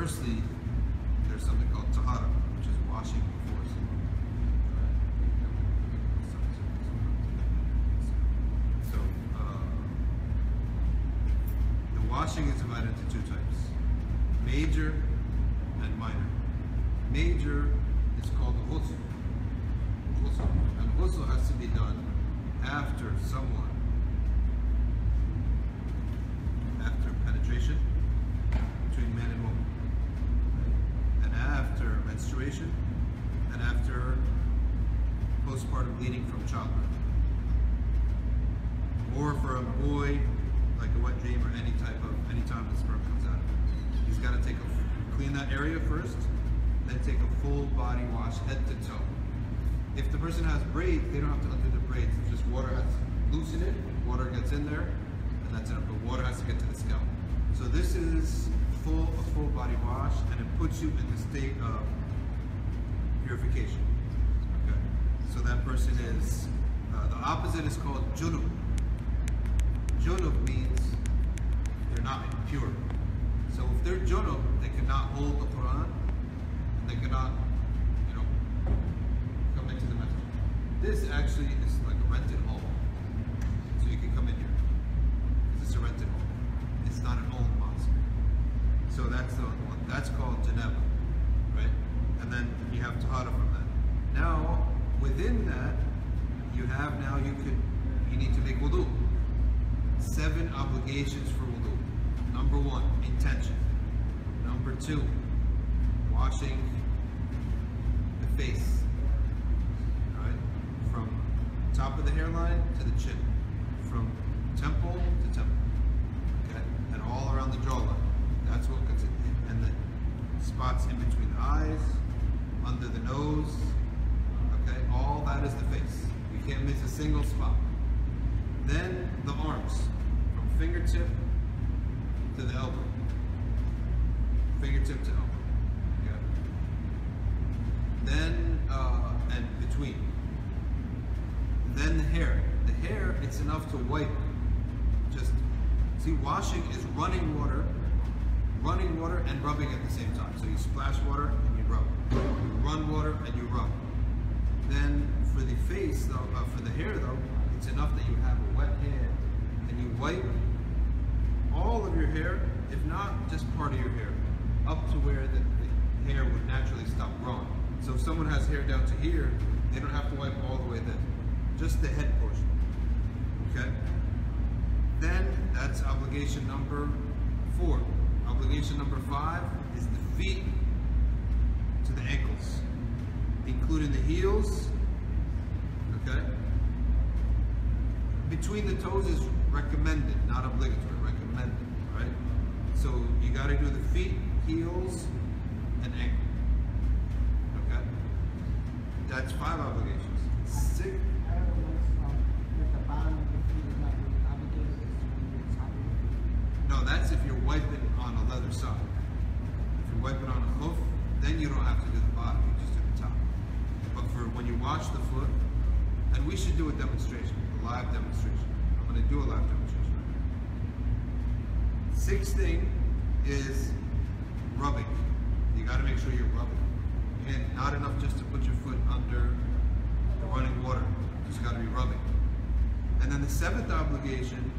firstly, there's something called tahara, which is washing before sleep. So, the washing is divided into two types: major and minor. Major is called the ghusl. And ghusl has to be done after someone, after penetration between man and woman, and after menstruation, and after postpartum bleeding from childbirth. Or for a boy, like a wet dream or any time the sperm comes out of it. He's got to clean that area first, then take a full body wash, head to toe. If the person has braids, they don't have to undo the braids. It's just water has to loosen it, water gets in there, and that's it. But water has to get to the scalp. So this is a full body wash, and it puts you in the state of purification. Okay. So that person is, the opposite is called junub. Junub means they're not impure. So if they're junub, they cannot hold the Quran, they cannot, come into the masjid. This actually is like a rented home. So you can come in here. It's a rented home. It's not an owned mosque. So that's the one. That's called janaba, right? And then you have tahara from that. Now, within that, you need to make wudu. 7 obligations for wudu. Number 1, intention. Number 2, washing the face, right? From top of the hairline to the chin, from temple to temple, okay? And all around the jawline. That's what gets it. And the spots in between the eyes, under the nose, okay? All that is the face. You can't miss a single spot. Then the arms, from fingertip to the elbow. Fingertip to elbow. Okay. Then, and between. Then the hair. The hair, it's enough to wipe. Just, see, washing is running water and rubbing at the same time. So you splash water and you rub. You run water and you rub. Then for the face, though, for the hair though, it's enough that you have a wet hand and you wipe all of your hair, if not just part of your hair, up to where the hair would naturally stop growing. So if someone has hair down to here, they don't have to wipe all the way there, just the head portion. Okay? Then that's obligation number 4. Obligation number 5 is the feet to the ankles, including the heels. Okay? Between the toes is recommended, not obligatory, recommended, right? So you got to do the feet, heels, and ankle. Okay? That's 5 obligations. 6. No, that's if you're wiping on a leather side. If you're wiping on a hoof, then you don't have to do the bottom, you just do the top. But for when you wash the foot, and we should do a demonstration, a live demonstration. I'm going to do a live demonstration. 6th thing is rubbing. You got to make sure you're rubbing. And not enough just to put your foot under the running water. You just got to be rubbing. And then the 7th obligation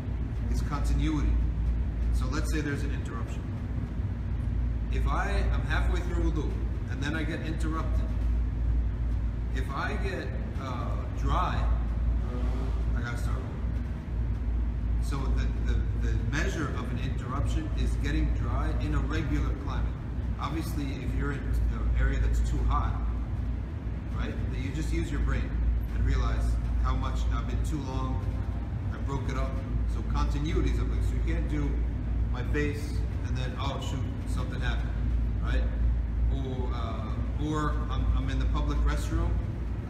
is continuity. So let's say there's an interruption. If I'm halfway through wudu and then I get interrupted, if I get dry, I gotta start over. So the measure of an interruption is getting dry in a regular climate. Obviously, if you're in an area that's too hot, right, then you just use your brain and realize how much I've been too long, I broke it up. So continuity is a big. So you can't do my face and then, oh shoot, something happened, right? Or I'm in the public restroom,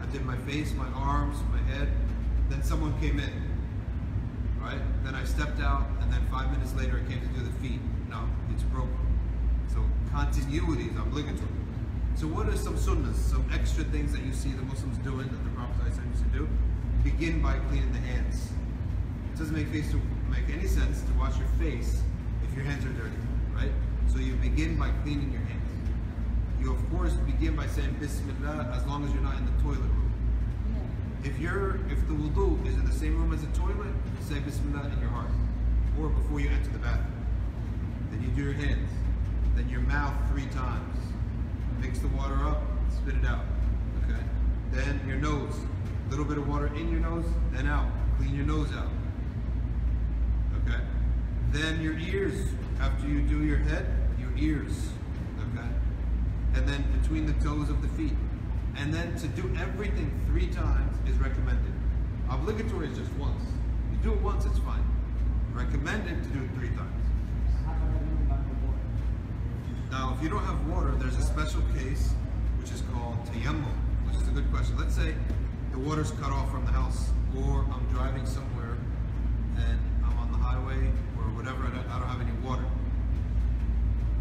I did my face, my arms, my head, then someone came in, right? Then I stepped out, and then 5 minutes later I came to do the feet. No, it's broken. So continuity is obligatory. So what are some sunnahs, some extra things that you see the Muslims doing that the Prophet used to do? Begin by cleaning the hands. It doesn't make any sense to wash your face if your hands are dirty, right? So you begin by cleaning your hands. You of course begin by saying Bismillah as long as you're not in the toilet room. If the wudu is in the same room as the toilet, say Bismillah in your heart. Or before you enter the bathroom. Then you do your hands. Then your mouth 3 times. Mix the water up, spit it out. Okay? Then your nose. A little bit of water in your nose, then out. Clean your nose out. Okay? Then your ears. After you do your head, your ears. Okay? And then between the toes of the feet. And then to do everything 3 times is recommended. Obligatory is just once. You do it once, it's fine. Recommended to do it 3 times. Now, if you don't have water, there's a special case which is called tayammum, which is a good question. Let's say the water's cut off from the house, or I'm driving somewhere and I'm on the highway or whatever, I don't have any water.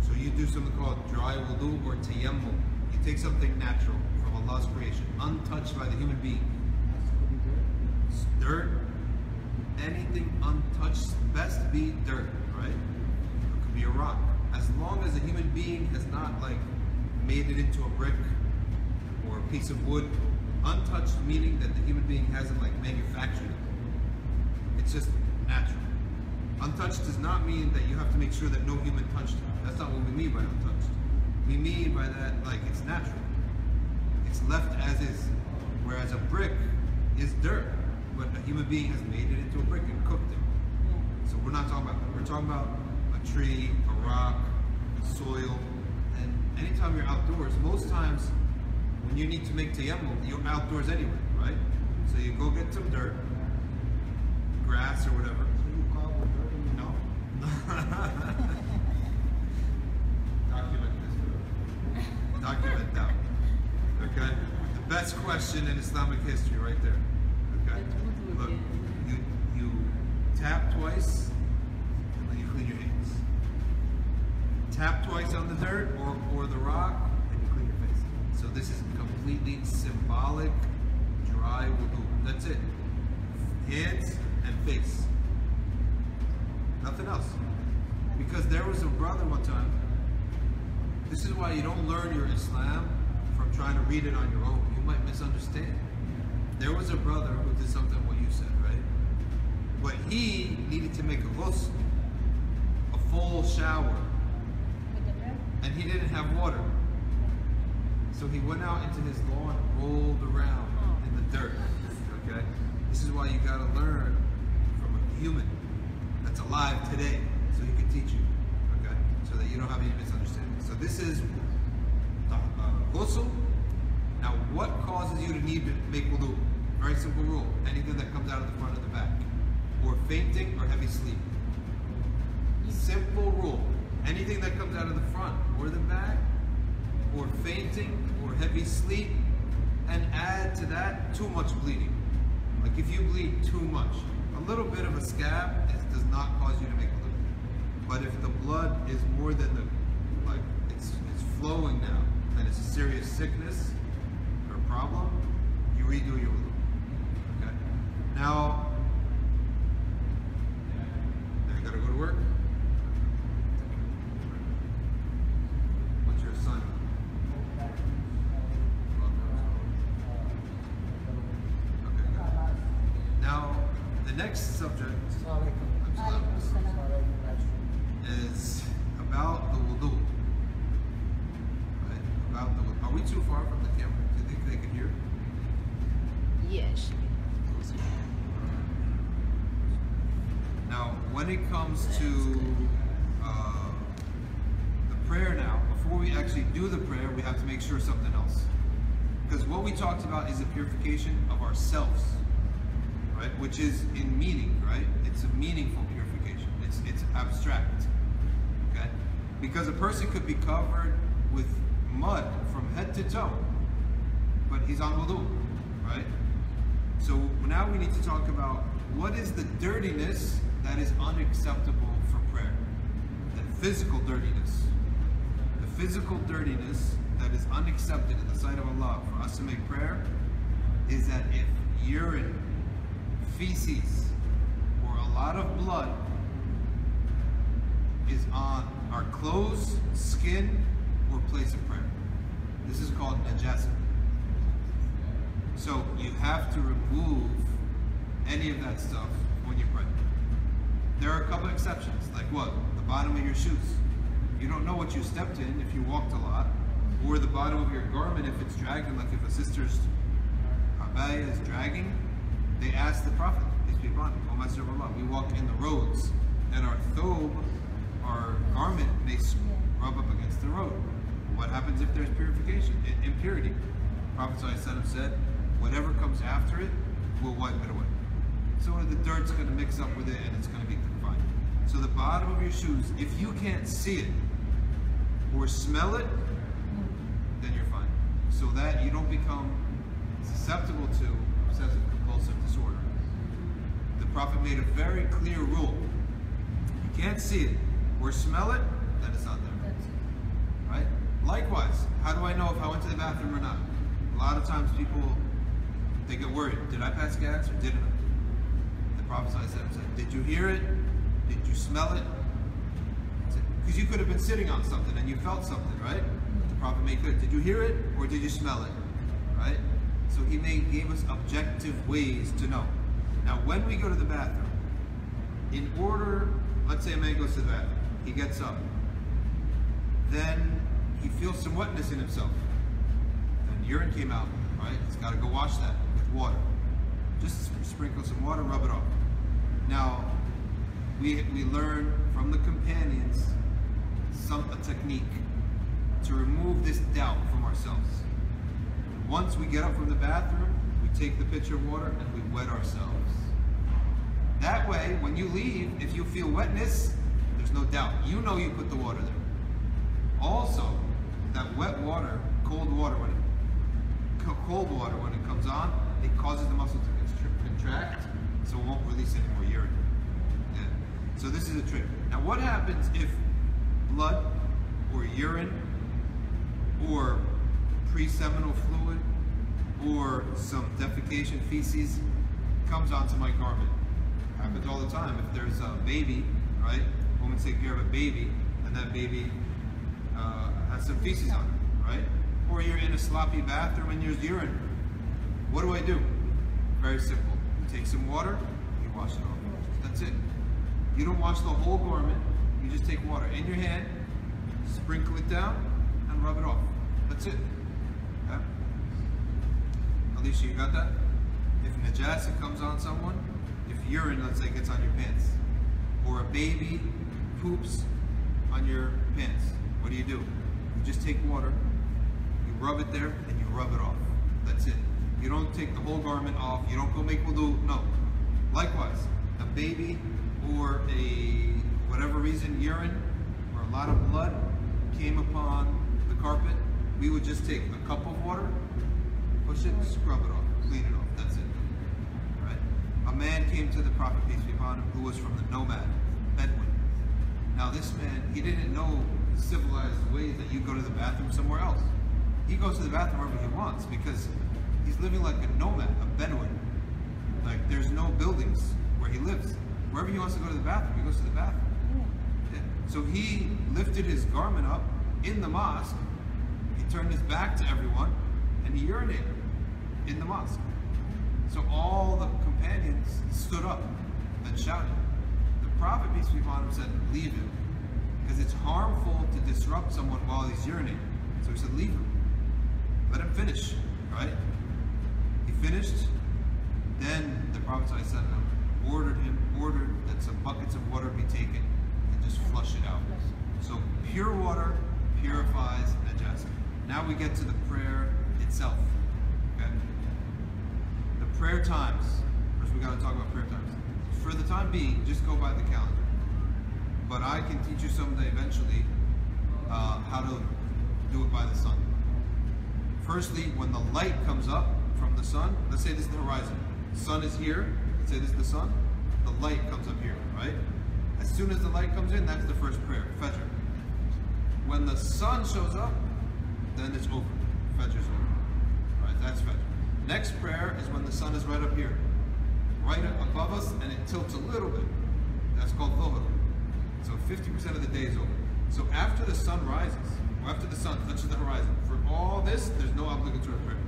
So you do something called dry wudu or tayammum. You take something natural from Allah's creation, untouched by the human being. Dirt, anything untouched, best be dirt, right? It could be a rock. As long as a human being has not like made it into a brick or a piece of wood, untouched meaning that the human being hasn't like manufactured it. It's just natural. Untouched does not mean that you have to make sure that no human touched it. That's not what we mean by untouched. We mean by that like it's natural. It's left as is. Whereas a brick is dirt, but a human being has made it into a brick and cooked it. So we're not talking about that. We're talking about a tree, a rock, soil, and anytime you're outdoors, most times when you need to make tayammum, you're outdoors anyway, right? So you go get some dirt, grass or whatever. No. Document this. Document that. Okay? The best question in Islamic history right there. Okay? Look, you tap twice, and then you clean your hands. Tap twice on the dirt or the rock, and you clean your face. So this is completely symbolic, dry wudu. That's it. Hands and face. Nothing else. Because there was a brother one time. This is why you don't learn your Islam from trying to read it on your own. You might misunderstand. There was a brother who did something what you said, right? But he needed to make a ghusl, a full shower. And he didn't have water. So he went out into his lawn and rolled around in the dirt. Okay? This is why you gotta learn from a human that's alive today, so he can teach you. Okay? So that you don't have any misunderstandings. So this is ghusl. Now what causes you to need to make wudu? Very simple rule. Anything that comes out of the front or the back. Or fainting or heavy sleep. Simple rule. Anything that comes out of the front or the back, or fainting or heavy sleep, and add to that too much bleeding. Like if you bleed too much, a little bit of a scab does not cause you to make wudu. But if the blood is more than it's flowing now, and it's a serious sickness or problem, you redo your wudu. Okay. Now you gotta go to work. Next subject is about the wudu. Right? About the wudu. Are we too far from the camera? Do you think they can hear? Yes. Now, when it comes to the prayer now, before we actually do the prayer, we have to make sure something else. Because what we talked about is the purification of ourselves. Right? Which is in meaning, right? It's a meaningful purification. It's abstract. Okay? Because a person could be covered with mud from head to toe, but he's on wudu, right? So now we need to talk about what is the dirtiness that is unacceptable for prayer. The physical dirtiness. The physical dirtiness that is unaccepted in the sight of Allah for us to make prayer is that if urine, feces, or a lot of blood is on our clothes, skin, or place of prayer. This is called najasa. So you have to remove any of that stuff when you pray. There are a couple exceptions, like what? The bottom of your shoes. You don't know what you stepped in if you walked a lot, or the bottom of your garment if it's dragging, like if a sister's abaya is dragging. They asked the Prophet, peace be upon him, O Messenger of Allah, we walk in the roads, and our thobe, our garment, may rub up against the road. What happens if there's purification, impurity? Prophet ﷺ said, whatever comes after it, we'll wipe it away. So the dirt's going to mix up with it, and it's going to be confined. So the bottom of your shoes, if you can't see it or smell it, then you're fine. So that you don't become susceptible to obsessive compulsive disorder. The Prophet made a very clear rule. You can't see it or smell it, then it's not there. Right? Likewise, how do I know if I went to the bathroom or not? A lot of times people, they get worried. Did I pass gas or didn't I? The Prophet said, did you hear it? Did you smell it? Because you could have been sitting on something and you felt something, right? The Prophet made clear, did you hear it or did you smell it? Right? So he gave us objective ways to know. Now when we go to the bathroom, in order, let's say a man goes to the bathroom, he gets up, then he feels some wetness in himself, then urine came out, right? He's got to go wash that with water. Just sprinkle some water, rub it off. Now, we learn from the companions a technique to remove this doubt from ourselves. Once we get up from the bathroom, we take the pitcher of water and we wet ourselves. That way, when you leave, if you feel wetness, there's no doubt. You know you put the water there. Also, that wet water, cold water, when it comes on, it causes the muscle to contract, so it won't release any more urine. Yeah. So this is a trick. Now what happens if blood or urine or pre-seminal fluid or some defecation, feces, comes onto my garment? Happens all the time. If there's a baby, right? Women take care of a baby, and that baby has some feces on it, right? Or you're in a sloppy bathroom and there's urine. What do I do? Very simple. You take some water, you wash it off. That's it. You don't wash the whole garment. You just take water in your hand, sprinkle it down, and rub it off. That's it. Okay? Alicia, you got that? If najasa comes on someone, if urine, let's say, gets on your pants, or a baby poops on your pants, what do? You just take water, you rub it there, and you rub it off. That's it. You don't take the whole garment off, you don't go make wudu, no. Likewise, a baby or whatever reason, urine or a lot of blood came upon the carpet, we would just take a cup of water, push it, scrub it off, clean it off, that's it. Right? A man came to the Prophet, peace be upon him, who was from the nomad, Bedouin. Now this man, he didn't know the civilized ways that you go to the bathroom somewhere else. He goes to the bathroom wherever he wants because he's living like a nomad, a Bedouin. Like there's no buildings where he lives. Wherever he wants to go to the bathroom, he goes to the bathroom. Yeah. So he lifted his garment up in the mosque, he turned his back to everyone, and he urinated in the mosque. So all the companions stood up and shouted. The Prophet, peace be upon him, said, leave him, because it's harmful to disrupt someone while he's urinating. So he said, leave him. Let him finish, right? He finished. Then the Prophet ordered that some buckets of water be taken and just flush it out. So pure water purifies najasa. Now we get to the prayer itself. Okay? The prayer times. First we got to talk about prayer times. For the time being, just go by the calendar. But I can teach you someday eventually how to do it by the sun. Firstly, when the light comes up from the sun, let's say this is the horizon. The sun is here, let's say this is the sun, the light comes up here, right? As soon as the light comes in, that's the first prayer, Fajr. When the sun shows up, then it's over. Fajr's over. Right, that's Fajr. Next prayer is when the sun is right up here, right above us, and it tilts a little bit. That's called Dhuhr. So 50% of the day is over. So after the sun rises, or after the sun touches the horizon, for all this, there's no obligatory prayer.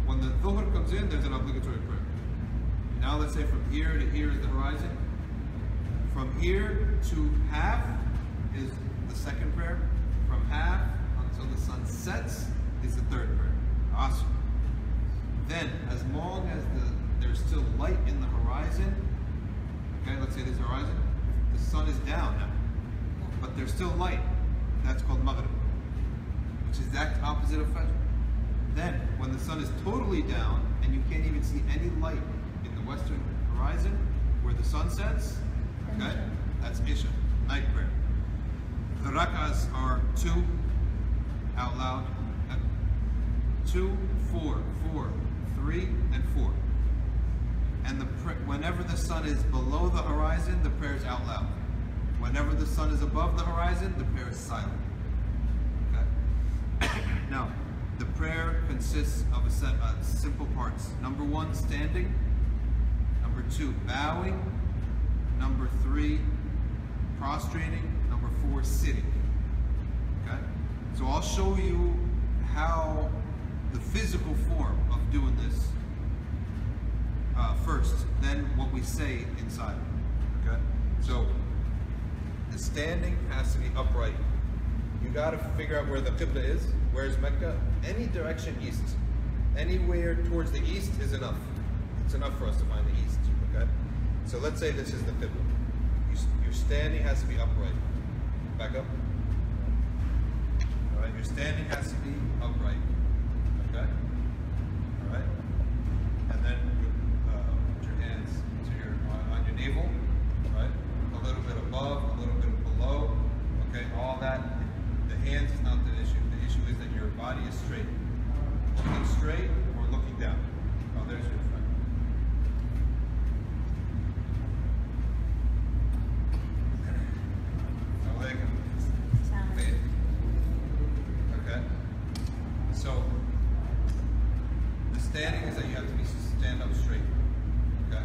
When the dhuhr comes in, there's an obligatory prayer. Now let's say from here to here is the horizon. From here to half is the second prayer. From half until the sun sets is the third prayer, Asr. Then, as long as there's still light in the horizon, okay, let's say this horizon, the sun is down now, but there's still light. That's called Maghrib, which is the exact opposite of Fajr. Then, when the sun is totally down and you can't even see any light in the western horizon where the sun sets, okay, that's Isha, night prayer. The rak'ahs are 2 out loud, 2, 4, 4, 3, and 4. And whenever the sun is below the horizon, the prayer is out loud. Whenever the sun is above the horizon, the prayer is silent. Okay? Now, the prayer consists of a set of simple parts. Number 1, standing. Number 2, bowing. Number 3, prostrating. Number 4, sitting. Okay? So I'll show you how the physical form of doing this first, then what we say inside. Okay? So the standing has to be upright. You got to figure out where the Qibla is. Where's Mecca? Any direction east. Anywhere towards the east is enough. It's enough for us to find the east. Okay? So let's say this is the Qibla. Your standing has to be upright. Back up. All right. Your standing has to be upright. Okay. All right. And then put your hands on your navel. All right. A little bit above, a little bit below. Okay. All that. The hands is not the issue. The issue is that your body is straight. Looking straight or looking down. Oh, there's your friend. Okay. So the standing is that you have to stand up straight. Okay.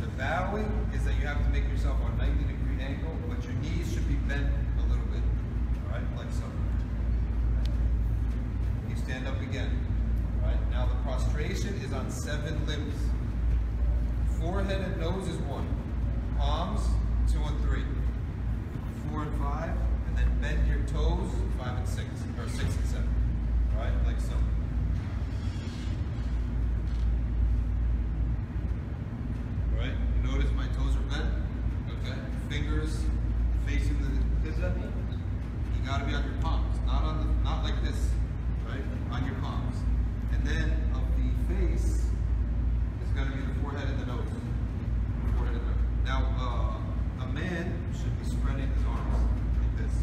The bowing is that you have to make yourself on a 90-degree angle, but your knees should be bent a little bit. All right, like so. You stand up again. All right. Now the prostration is on 7 limbs. Forehead and nose is 1. Palms 2 and 3. 4 and 5. And then bend your toes 5 and 6, or 6 and 7. All right, like so. All right. You notice my toes are bent. Okay. Fingers facing the Qibla. You got to be on your palms, not like this, right? On your palms. And then of the face is going to be the forehead and the nose. Forehead and nose. Now, a man should be spreading his arms like this.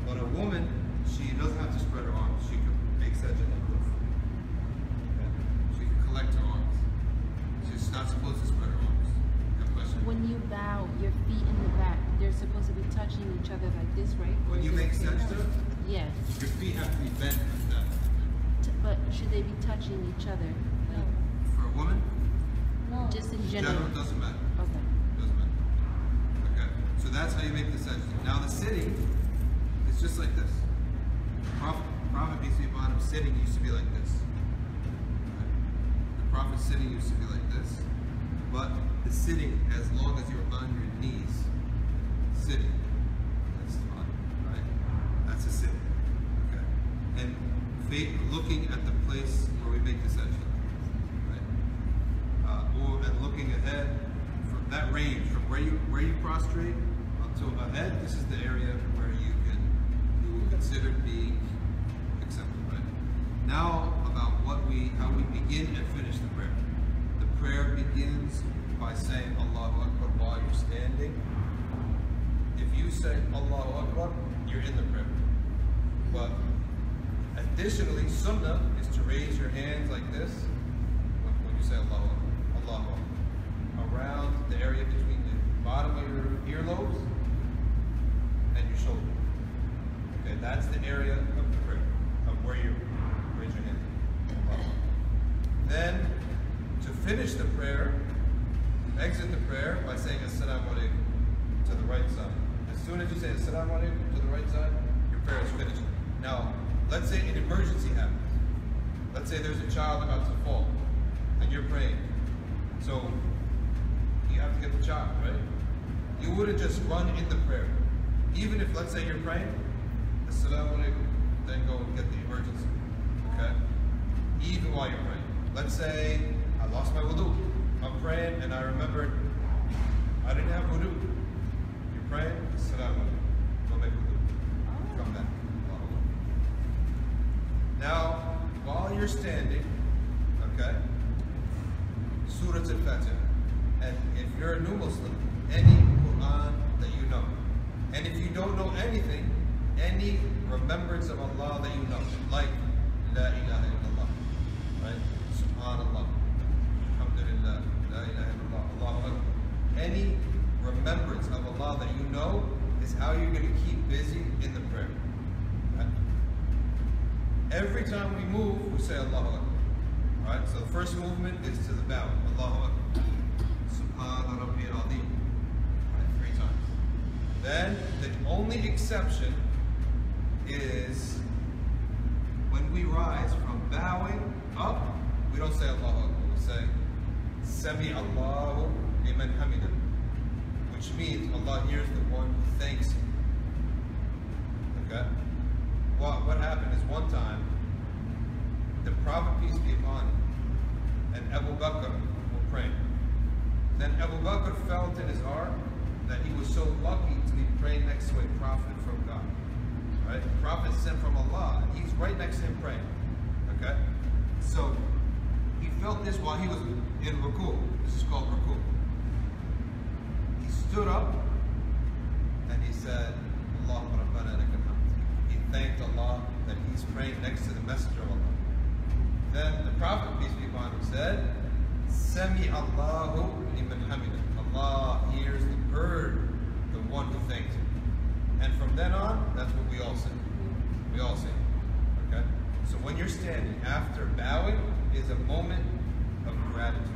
But a woman, she doesn't have to spread her arms. She can make sajda like this. Okay? She can collect her arms. She's not supposed to spread her arms. You have a question? When you bow, your feet in the back, they're supposed to be touching each other like this, right? When you make sajda, yeah, your feet have to be bent like that. But should they be touching each other? No. For a woman? No. Just in general. General doesn't matter. Okay. Doesn't matter. Okay. So that's how you make the sajda. Now the sitting is just like this. Prophet peace be upon him sitting used to be like this. Right? The Prophet sitting used to be like this. But the sitting, as long as you're on your knees, sitting, that's fine. Right? That's a sitting. Okay. And looking at the place where we make the sajda. And looking ahead from that range, from where you prostrate until ahead, this is the area where you will consider being accepted. Right? Now about how we begin and finish the prayer. The prayer begins by saying Allahu Akbar while you're standing. If you say Allahu Akbar, you're in the prayer. But additionally, sunnah is to raise your hands like this when you say Allahu Akbar. Around the area between the bottom of your earlobes and your shoulder. Okay, that's the area of the prayer, of where you raise your hand. Then, to finish the prayer, exit the prayer by saying Assalamu alaikum. to the right side. As soon as you say Assalamu alaikum to the right side, your prayer is finished. Now, let's say an emergency happens. Let's say there's a child about to fall, and you're praying. So, you have to get the child, right? You wouldn't just run in the prayer. Even if, let's say you're praying, Assalamu alaikum, then go and get the emergency, okay? Even while you're praying. Let's say I lost my wudu. I'm praying and I remembered I didn't have wudu. You're praying, Assalamu alaikum, go make wudu. Come back. Now, while you're standing, okay, Surah Al-Fatiha. And if you're a new Muslim, any Quran that you know. And if you don't know anything, any remembrance of Allah that you know, like La ilaha illallah, right? Subhanallah, Alhamdulillah, La ilaha illallah, Allahu Akbar. Any remembrance of Allah that you know is how you're going to keep busy in the prayer. Right? Every time we move, we say Allahu Akbar. Right? So the first movement is to the bow, Allahu Akbar. Subhana Rabbi al-Azim. Right? 3 times. Then the only exception is when we rise from bowing up, we don't say Allahu Akbar, we say Sami Allahu liman hamida, which means Allah hears the one who thanks him. Okay? What happened is one time, the Prophet, peace be upon him, and Abu Bakr were praying. Then Abu Bakr felt in his heart that he was so lucky to be praying next to a prophet from God. Right? The prophet sent from Allah, and he's right next to him praying. Okay? So he felt this while he was in ruku. This is called ruku. He stood up and he said, Allahumma rabbana lakal hamd. He thanked Allah that he's praying next to the messenger of Allah. Then the Prophet, peace be upon him, said, Sami Allahu liman hamida. Allah hears the one who thanks him. And from then on, that's what we all say. We all say. Okay? So when you're standing, after bowing is a moment of gratitude.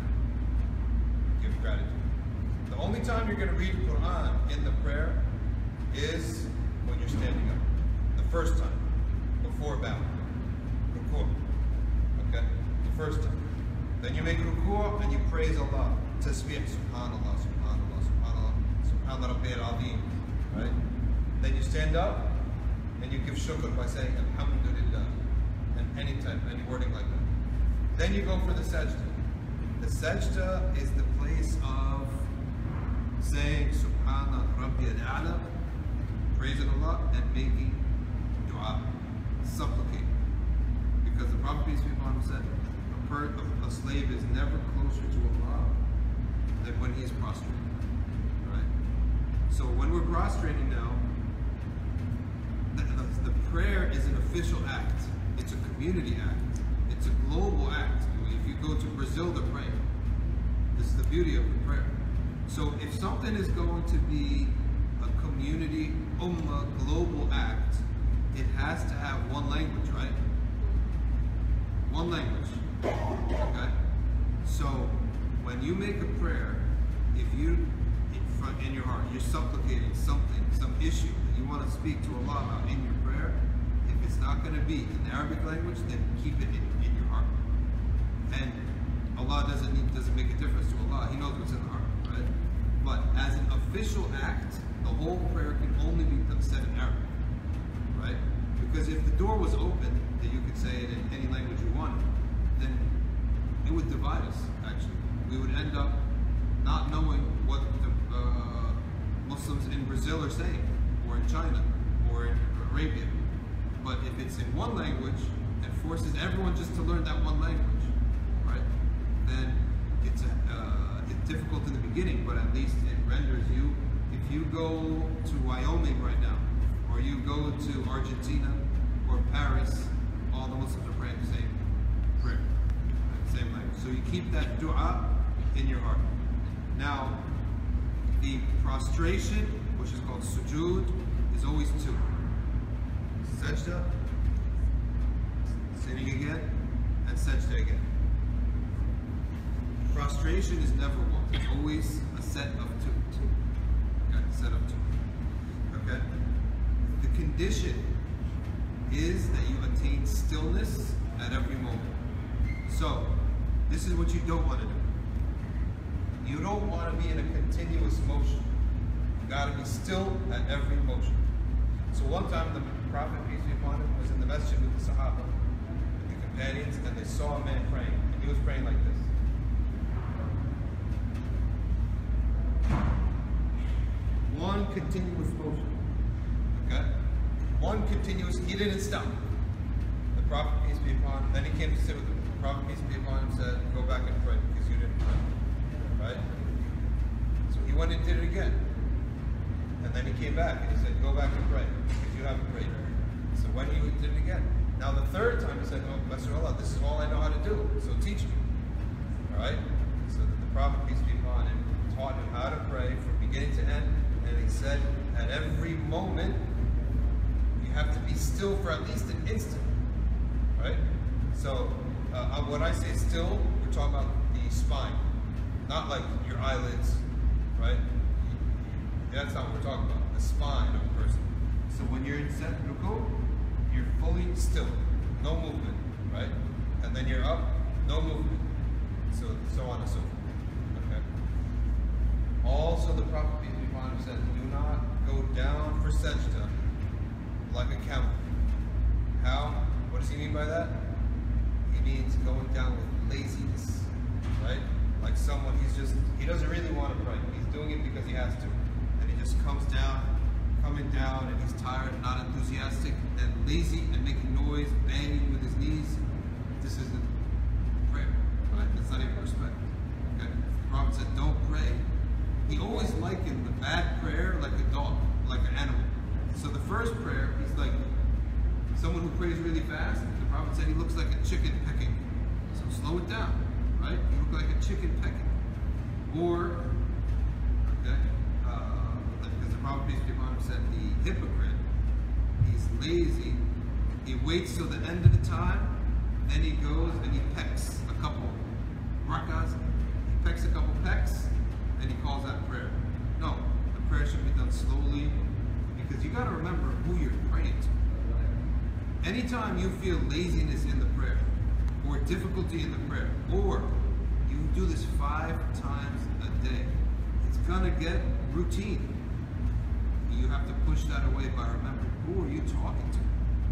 Give gratitude. The only time you're going to read the Quran in the prayer is when you're standing up. The first time, before bowing. Ruku'. Okay? The first time. Then you make ruku' and you praise Allah. Tasbih, subhanallah, subhanallah, subhanallah, subhanallah rabbi al-azim. Right? Then you stand up and you give shukr by saying alhamdulillah, and any wording like that. Then you go for the sajda. The sajda is the place of saying subhana rabbi al-a'la, praising Allah, and making dua, supplicating. Because the Prophet, peace be upon him, said a slave is never closer to Allah than when he is prostrated. Right? So when we're prostrating now, the prayer is an official act. It's a community act. It's a global act. If you go to Brazil, they're praying. This is the beauty of the prayer. So if something is going to be a community, ummah, global act, it has to have one language, right? One language. Okay? So when you make a prayer, if you, in your heart, you're supplicating something, some issue that you want to speak to Allah about in your prayer, if it's not going to be in the Arabic language, then keep it in your heart. And Allah doesn't make a difference to Allah. He knows what's in the heart, right? But as an official act, the whole prayer can only be said in Arabic, right? Because if the door was open, that you could say it in any language you wanted, then it would divide us, actually. We would end up not knowing what the Muslims in Brazil are saying, or in China, or in Arabia. But if it's in one language and forces everyone just to learn that one language, right, then it's difficult in the beginning, but at least it renders you, if you go to Wyoming right now, or you go to Argentina, or Paris, all the Muslims are praying the same prayer, right, same language. So you keep that dua in your heart. Now, the prostration, which is called sujood, is always 2. Sajda, sitting again, and sajda again. Prostration is never 1. It's always a set of 2. Okay. instead of 2. Okay? The condition is that you attain stillness at every moment. So, this is what you don't want to do. You don't want to be in a continuous motion. You got to be still at every motion. So one time the Prophet, peace be upon him, was in the masjid with the Sahaba, with the companions, and they saw a man praying. And he was praying like this. One continuous motion. Okay? One continuous, he didn't stop. The Prophet, peace be upon him, then he came to sit with him. The Prophet, peace be upon him, said, go back and pray because you didn't pray. Right? So he went and did it again. And then he came back and he said, go back and pray because you haven't prayed. So when he did it again. Now the third time he said, oh, blessed Allah, this is all I know how to do, so teach me. Alright? So the Prophet, peace be upon him, taught him how to pray from beginning to end. And he said, at every moment, you have to be still for at least an instant. Right? So when I say still, we're talking about the spine. Not like your eyelids, right? That's not what we're talking about. The spine of a person. So when you're in set ruku, you're fully still, no movement, right? And then you're up, no movement. So on and so forth. Okay. Also, the Prophet peace be upon him said, do not go down for sajda like a camel. How? What does he mean by that? He means going down with laziness, right? Like someone, he doesn't really want to pray. He's doing it because he has to. And he just coming down, and he's tired, not enthusiastic, and lazy, and making noise, banging with his knees. This isn't prayer, right? That's not even respect. Okay? The Prophet said, don't pray. He always likened the bad prayer like a dog, like an animal. So the first prayer, he's like someone who prays really fast. The Prophet said he looks like a chicken pecking. So slow it down. Right? You look like a chicken pecking. Or, okay, because the Prophet, peace be upon him, said the hypocrite, he's lazy, he waits till the end of the time, then he goes and he pecks a couple rakas, he pecks a couple pecks, and he calls that prayer. No, the prayer should be done slowly, because you got to remember who you're praying to. Anytime you feel laziness in the prayer, or difficulty in the prayer, or you do this 5 times a day, it's gonna get routine. You have to push that away by remembering, who are you talking to?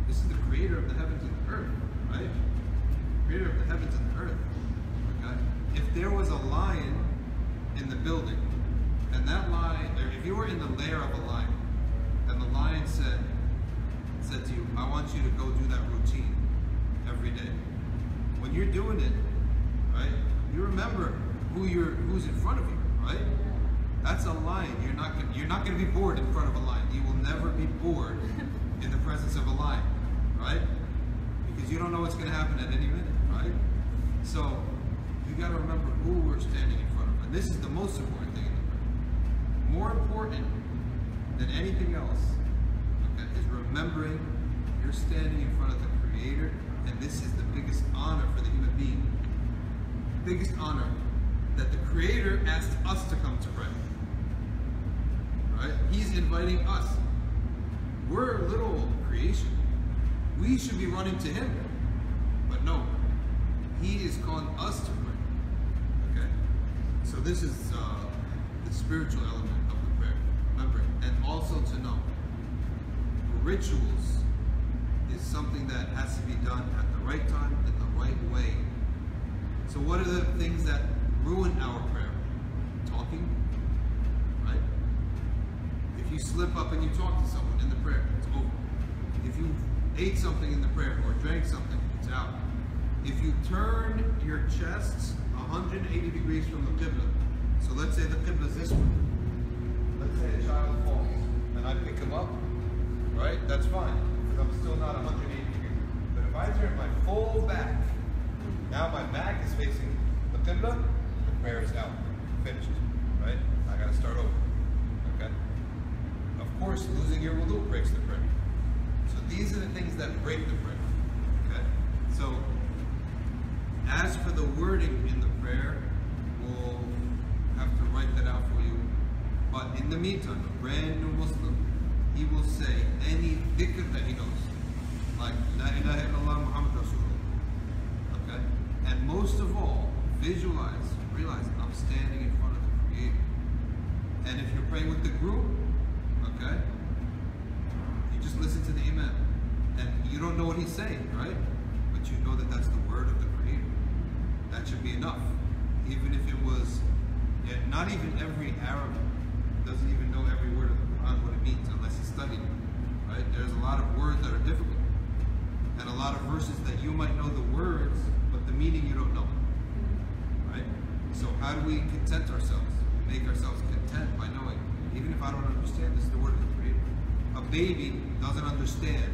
This is the creator of the heavens and the earth, right? Creator of the heavens and the earth. Okay? If there was a lion in the building, and that lion, or if you were in the lair of a lion, and the lion said to you, I want you to go do that routine every day. When you're doing it, right, you remember who's in front of you, right? That's a lion. You're not going to be bored in front of a lion. You will never be bored in the presence of a lion, right? Because you don't know what's going to happen at any minute, right? So you got to remember who we're standing in front of, and this is the most important thing in the prayer. More important than anything else, okay, is remembering you're standing in front of the Creator. And this is the biggest honor for the human being. Biggest honor that the Creator asked us to come to pray. Right? He's inviting us. We're a little creation. We should be running to Him. But no, He is calling us to pray. Okay? So this is the spiritual element of the prayer. Remember, and also to know, rituals is something that has to be done at the right time, in the right way. So what are the things that ruin our prayer? Talking, right? If you slip up and you talk to someone in the prayer, it's over. If you ate something in the prayer or drank something, it's out. If you turn your chest 180 degrees from the Qibla, so let's say the Qibla is this way. Let's say a child falls and I pick him up, right? That's fine. I'm still not 180 degrees. But if I turn my full back, now my back is facing the Qibla, the prayer is out. Finished. Right? I gotta start over. Okay? Of course, losing your wudu breaks the prayer. So these are the things that break the prayer. Okay? So, as for the wording in the prayer, we'll have to write that out for you. But in the meantime, a brand new Muslim, he will say any dhikr that he knows. Like, La ilaha illallah Muhammad Rasulullah. Okay? And most of all, visualize, realize I'm standing in front of the Creator. And if you're praying with the group, okay, you just listen to the Imam. And you don't know what he's saying, right? But you know that that's the word of the Creator. That should be enough. Even if it was, not even every Arab doesn't even know every word of the Quran, what it means, unless he studied it, right? There's a lot of words that are difficult. And a lot of verses that you might know the words, but the meaning you don't know, right? So how do we content ourselves? We make ourselves content by knowing, even if I don't understand, this is the word of the Creator. A baby doesn't understand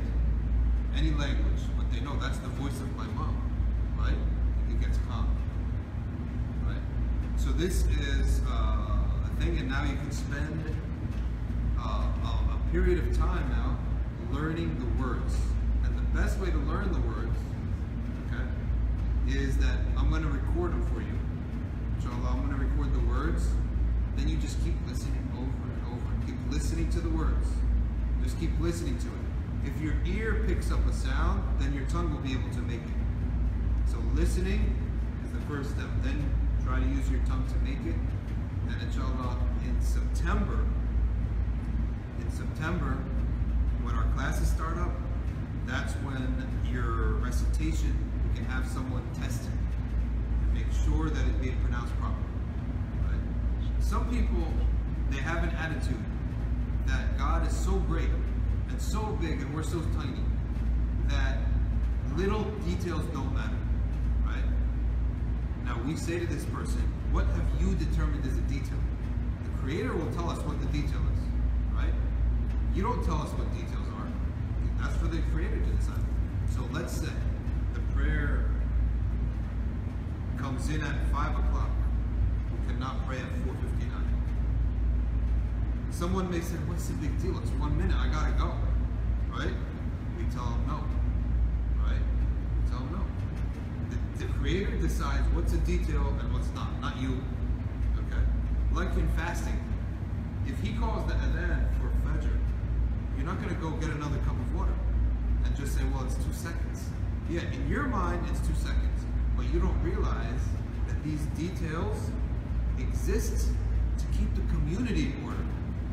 any language, but they know that's the voice of my mom, right? And he gets calm, right? So this is a thing, and now you can spend a period of time now learning the words. And the best way to learn the words, okay, is that I'm going to record them for you. Inshallah, I'm going to record the words. Then you just keep listening over and over. Keep listening to the words. Just keep listening to it. If your ear picks up a sound, then your tongue will be able to make it. So listening is the first step. Then try to use your tongue to make it. And inshallah, in September, when our classes start up, that's when your recitation, we can have someone test it and make sure that it's being pronounced properly. Right? Some people, they have an attitude that God is so great and so big and we're so tiny that little details don't matter. Right? Now we say to this person, what have you determined is a detail? The Creator will tell us what the detail is. Right? You don't tell us what details are. That's for the Creator to decide. So let's say the prayer comes in at 5 o'clock. We cannot pray at 4:59. Someone may say, what's the big deal? It's 1 minute, I gotta go. Right? We tell them no. Right? We tell them no. The Creator decides what's a detail and what's not you. Okay? Like in fasting, if he calls the adhan for Fajr, you're not going to go get another cup of water and just say, well, it's 2 seconds. Yeah, in your mind, it's 2 seconds. But you don't realize that these details exist to keep the community in order.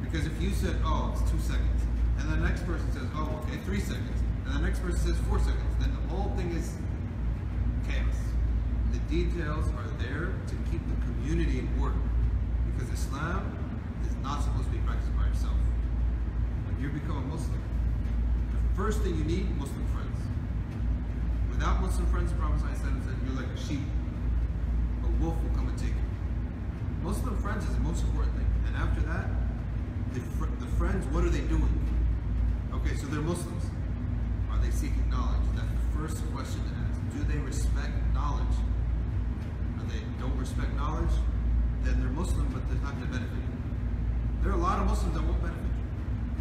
Because if you said, oh, it's 2 seconds, and the next person says, oh, okay, 3 seconds, and the next person says 4 seconds, then the whole thing is chaos. The details are there to keep the community in order. Because Islam is not supposed to be practiced by yourself. When you become a Muslim, the first thing you need, Muslim friends. Without Muslim friends, the Prophet said, you're like a sheep. A wolf will come and take you. Muslim friends is the most important thing. And after that, the friends, what are they doing? Okay, so they're Muslims. Are they seeking knowledge? That's the first question to ask. Do they respect knowledge? If they don't respect knowledge, then they're Muslim, but they're not going to benefit you. There are a lot of Muslims that won't benefit you.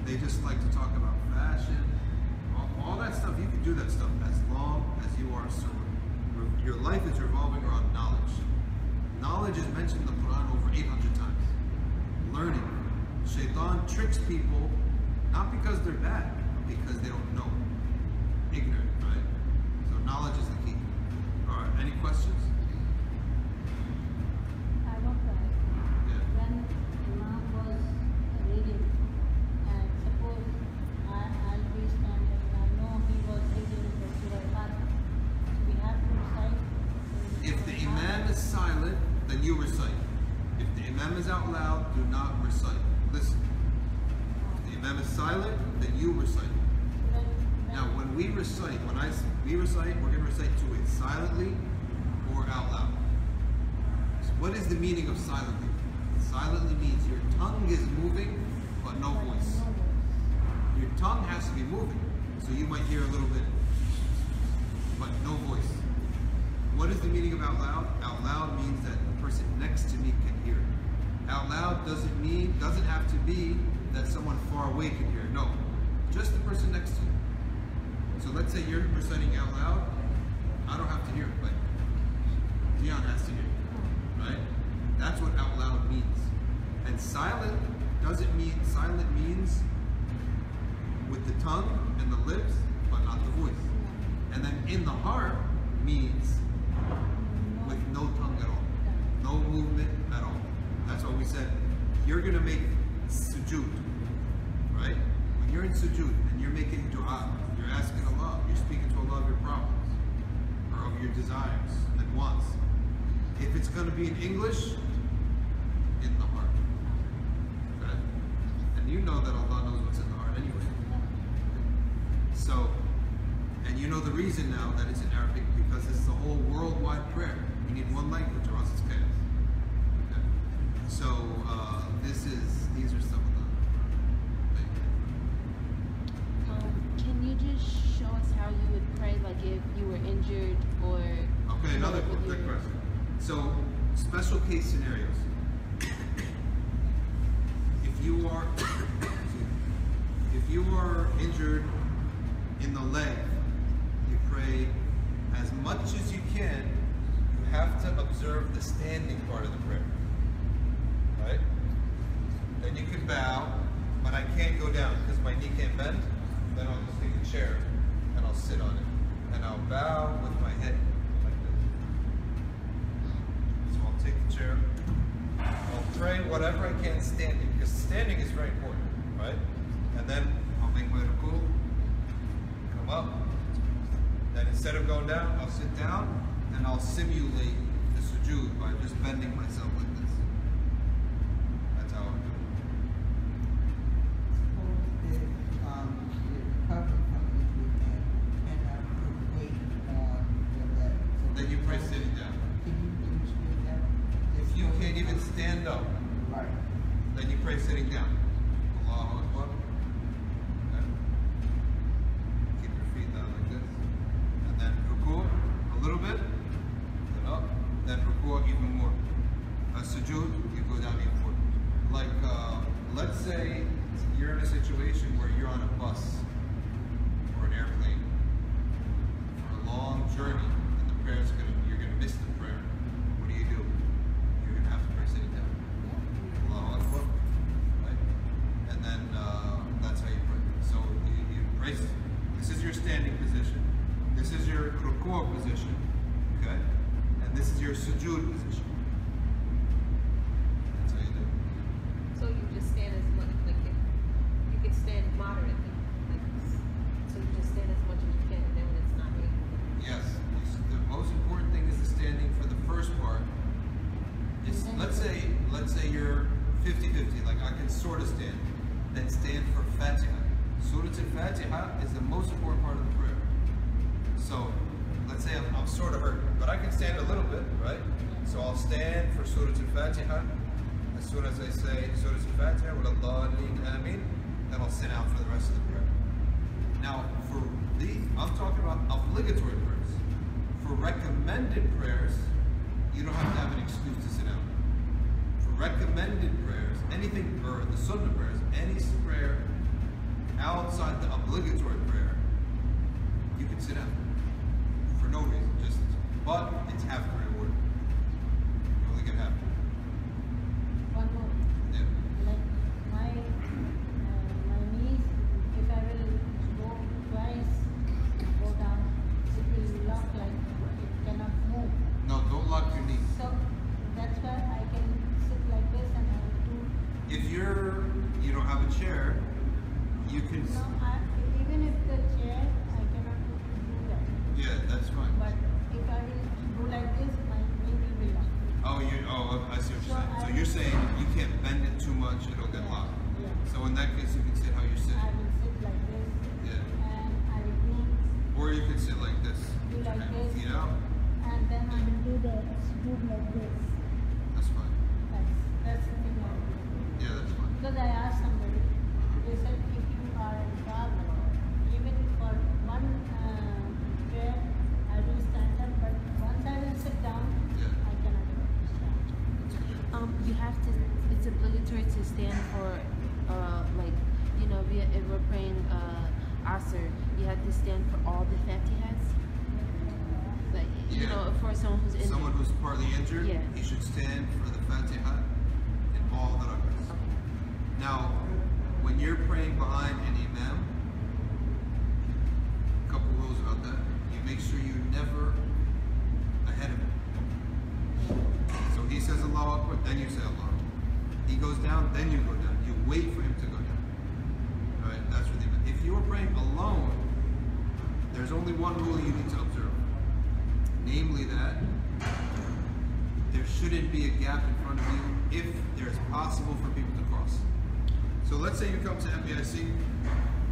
They just like to talk about fashion, all that stuff. You can do that stuff as long as you are sober. Your life is revolving around knowledge. Knowledge is mentioned in the Quran over 800 times. Learning. Shaitan tricks people not because they're bad, but because they don't know. Ignorant, right? So knowledge is the key. All right, any questions? I want to ask you, when Imam was reading, and suppose I'll be standing, I know he was reading the Surah Al-Fatiha, so we have to recite. If the Imam is silent, then you recite. If the Imam is out loud, do not recite. Listen. If the Imam is silent, then you recite. Now, when we recite, we're going to recite two ways, silently or out loud. So what is the meaning of silently? Silently means your tongue is moving, but no voice. Your tongue has to be moving, so you might hear a little bit, but no voice. What is the meaning of out loud? Out loud means that the person next to me can hear it. Out loud doesn't have to be that someone far away can hear it. No, just the person next to you. So let's say you're reciting out loud. I don't have to hear it, but Dion has to hear it, right? That's what out loud means. And silent doesn't mean, silent means with the tongue and the lips, but not the voice. And then in the heart means with no tongue at all. No movement at all. That's what we said. You're going to make sujood, right? When you're in sujood and you're making dua, you're asking Allah, you're speaking to Allah of your problems or of your desires and wants. If it's going to be in English, in the heart. Okay? And you know that Allah knows what's in the heart anyway. So, and you know the reason now that it's in Arabic, because it's the whole worldwide prayer. You need one language or else it's chaos. Okay? So, these are some of the things. Can you just show us how you would pray, like if you were injured or... Okay, another quick question. So, special case scenarios. If you are injured in the leg, you pray as much as you can. You have to observe the standing part of the prayer, right? Then you can bow, but I can't go down because my knee can't bend. Then I'll just take a chair and I'll sit on it, and I'll bow with my head like this. So I'll take the chair. I'll pray whatever I can standing, because standing is very important, right? And then I'll make my ruku, come up. Then instead of going down, I'll sit down and I'll simulate the sujood by just bending myself like this. That's how I do it. Then you pray sitting down. If you can't even stand up, then you pray sitting down. Allahu Akbar. Okay. Keep your feet down like this. And then ruku a little bit, then up, then ruku even more. A sujood, you go down even more. Like, let's say you're in a situation where you're on a bus or an airplane for a long journey, and the prayer's you're gonna miss the prayer. What do? You're gonna have to pray sitting down. Allahu Akbar. Right? And then that's how you pray. So you pray. This is your standing position. This is your ruku' position. Okay? And this is your sujood position. That's how you do it. So you just stand as much, like you can stand moderately, like this. So you just stand as much as you can, and then when it's not able. Yes. The most important thing is the standing for the first part. Is let's say you're 50-50, like I can sort of stand. Then stand for Fatiha. Surah al-Fatiha is the most important part of the prayer. So let's say I'm sort of hurt, but I can stand a little bit, right? So I'll stand for Surah al-Fatiha. As soon as I say Surah al-Fatiha, then I'll sit down for the rest of the prayer. Now, I'm talking about obligatory prayers. For recommended prayers, you don't have to have an excuse to sit down. For recommended prayers, anything, or the sunnah prayers, any prayer outside the obligatory prayer, you can sit down. For no reason, but it's half the reward. You only get half. One more. Yeah. Like my knees, if I will go twice, go down, it will lock like it cannot move. No, don't lock your knees. So that's why I can sit like this and I will do. If you don't have a chair, you can. No, even if the chair, I cannot do that. Yeah, that's fine. But if I will do like this, my knee will be locked. I see what you're saying. So you're saying you can't bend it too much, it'll get locked. Yeah. So in that case, you can sit how you're I sitting. will sit like this. Yeah. And I will do Or you can sit like this. Do like and this. feet out. and then I will do the sujood like this. That's fine. That's the thing I will do. Yeah, that's fine. Because I asked somebody, they said if you are in travel, even for one prayer, I will stand up, but once I will sit down, Yeah. I cannot stand. You have to, it's obligatory to stand for, if we're praying Asr, you have to stand for all the Fatihas. Like, Yeah. for someone who's injured. Someone who's partly injured, Yeah. he should stand for the Fatiha in all the rakats. Okay. Now, when you're praying behind an imam, a couple rules about that. You make sure you're never ahead of him. So he says Allahu Akbar, then you say Allah. He goes down, then you go down. You wait for him to go down. All right, that's what they. If you're praying alone, there's only one rule you need to observe. Namely that there shouldn't be a gap in front of you if there's possible for people to cross. So let's say you come to MBIC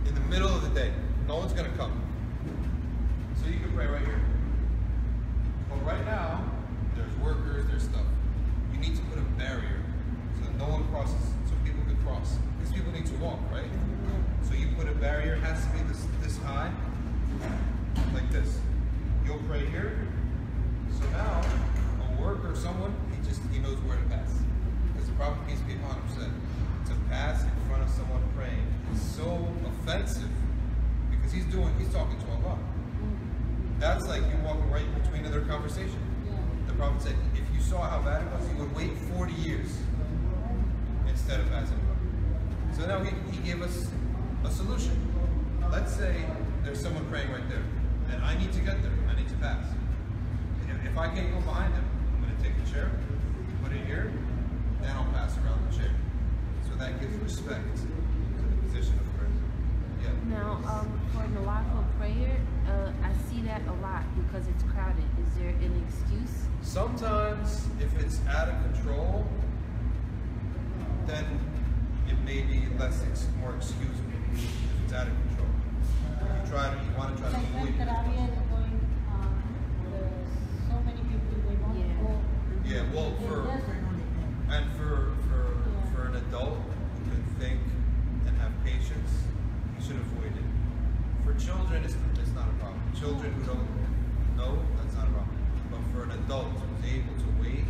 in the middle of the day. No one's going to come. So you can pray right here. But right now, there's workers, there's stuff. You need to put a barrier so that no one crosses, so people can cross. Because people need to walk, right? So you put a barrier, it has to be this high, like this. You'll pray here. So now, a worker, someone, he knows where to pass. Because the Prophet, peace be upon him, said, to pass in front of someone praying is so offensive because he's talking to Allah. That's like you walking right between their conversation. The Prophet said, if you saw how bad it was, you would wait 40 years instead of passing. So now he gave us a solution. Let's say there's someone praying right there, and I need to get there. I need to pass. If I can't go behind him, I'm going to take a chair, put it here, then I'll pass around the chair. So that gives respect to the position of prayer. Yeah. Now, for Nawafil prayer, I see that a lot because it's crowded. Is there an excuse? Sometimes, if it's out of control, then it may be more excusable. If it's out of control, you want to try to Like when avoid it. Tarawih is going, so many people they want to go. Yeah, well, for an adult who can think and have patience, you should avoid it. For children, it's not a problem. Children who don't know, that's not a problem. But for an adult who's able to wait,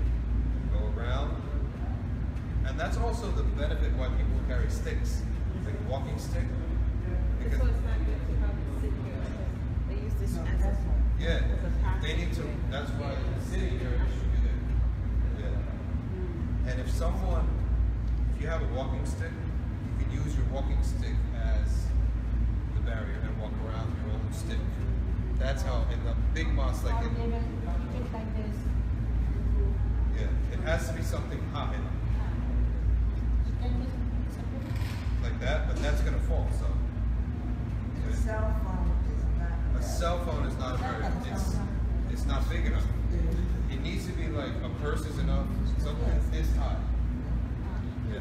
go around, and that's also the benefit why people carry sticks, like a walking stick. Because So it's not good to probably sit here because they use this as a they need to. That's why sitting here should be there. Yeah. And if you have a walking stick, you can use your walking stick as the barrier and walk around your own stick. That's how in the big mosque, like Or they will keep it like this. it has to be something high It can be separate. like that, but that's gonna fall. So A cell phone is not. a cell phone is not a barrier. It's not big enough. It needs to be like a purse is enough. Something this high. Yeah.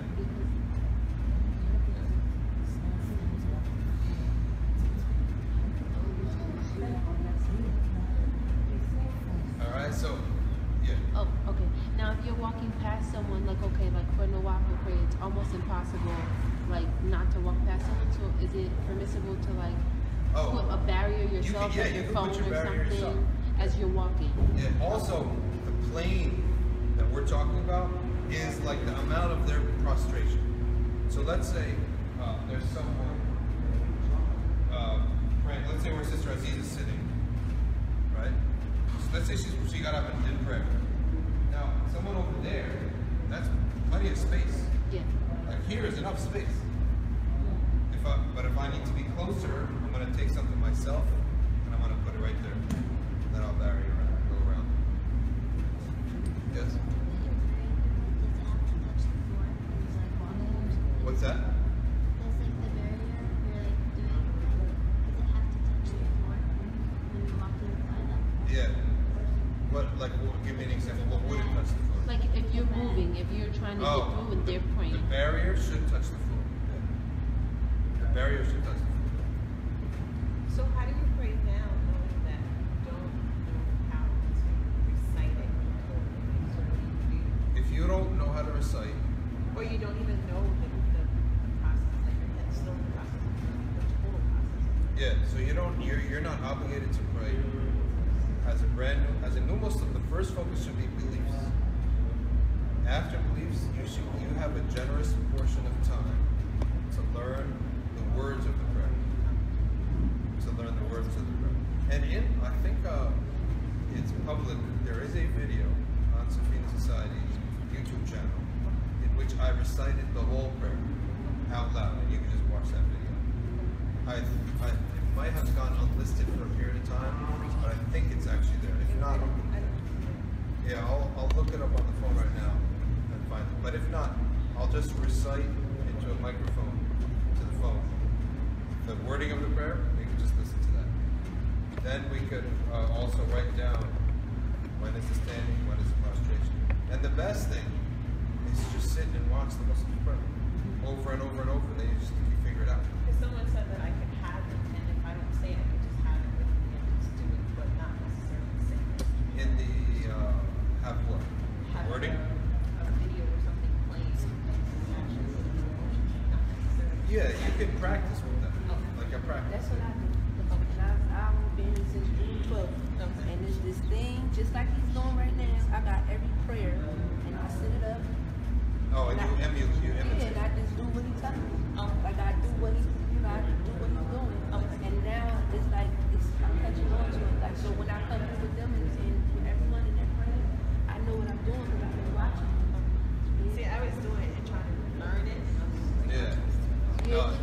All right. So, yeah. Oh, okay. Now, if you're walking past someone, like for Nawafil prayer, it's almost impossible, like, not to walk past someone. So, is it permissible to put a barrier yourself, you with your can phone put or your barrier something, yourself. as you're walking? Yeah. Also, the plane that we're talking about is like the amount of their prostration. So let's say there's someone praying. Let's say where Sister Aziz is sitting, right? So let's say she got up and did prayer. Now, someone over there, that's plenty of space. Yeah. Like here is enough space. But if I need to be closer, I'm going to take something myself and I'm going to put it right there. Then I'll vary around, go around. Yes. What's that? Yeah. Give me an example. What would it touch the floor? Like if you're moving, if you're trying to get through and they're The praying. barrier should touch the floor. The barrier should touch the floor. So how do you pray now knowing that you don't know how to recite it totally? So what do you do? If you don't know how to recite, Or you don't even know the process, like you're still in the process, the total process. so you're not obligated to pray as a new Muslim. The first focus should be beliefs. After beliefs, you have a generous portion of time to learn the words of the prayer. And I think it's public. There is a video on Safina Society's YouTube channel in which I recited the whole prayer. out loud, and you can just watch that video. It might have gone unlisted for a period of time, but I think it's actually there. If not, I'll look it up on the phone right now and find it. But if not, I'll just recite into a microphone to the phone the wording of the prayer. We can just listen to that. Then we could also write down when is the standing, when is the prostration. And the best thing is just sit and watch the Muslims pray over and over and over. Then you figure it out. Because someone said that I could have it, and if I don't say it, I could just have it with me and just do it, but not necessarily say it. In the have what? Have Wording? a video or something playing and actually not necessarily. Yeah, you can practice with that. Okay. Like I practice. That's what I do. And I've been since June 12th. Okay. And it's this thing, just like he's doing right now, I got every prayer and I set it up. Oh, and you Yeah, imitate. and I just do what he tells me. Oh. Like I do what he's, I do what he's doing. Okay. And now it's like, I'm catching on to it. Like, so when I come in with them and with everyone in their prayer, I know what I'm doing because I've been watching. See, I was doing it and trying to learn it. And I was just like, Yeah. No,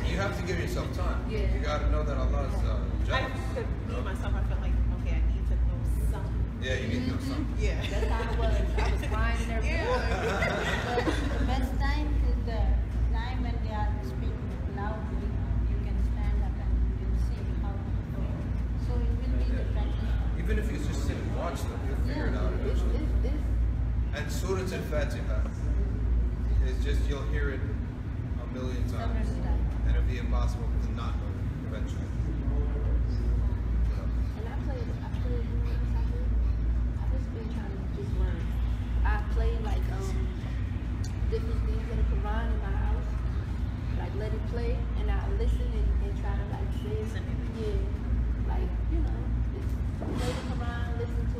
you have to give yourself time. Yeah. You got to know that Allah's I jealous. could be myself. I felt like, okay, I need to know something. Yeah, you need to know something. Yeah. That's how it was. I was crying and everything. But the best time is the time when they are speaking loudly. You can stand up and you can see how to go. So it will be the practice. Even if you just sit and watch them, you'll figure it out eventually. And Surah Al-Fatiha is just, you'll hear it a million times. Several times. And it'll be impossible to not know it eventually. And I play, you know what I do? I've just been trying to just learn. I play like different things in the Quran in my house. Like let it play and I listen and try to like say it. Yeah. Like, you know, just play the Quran, listen to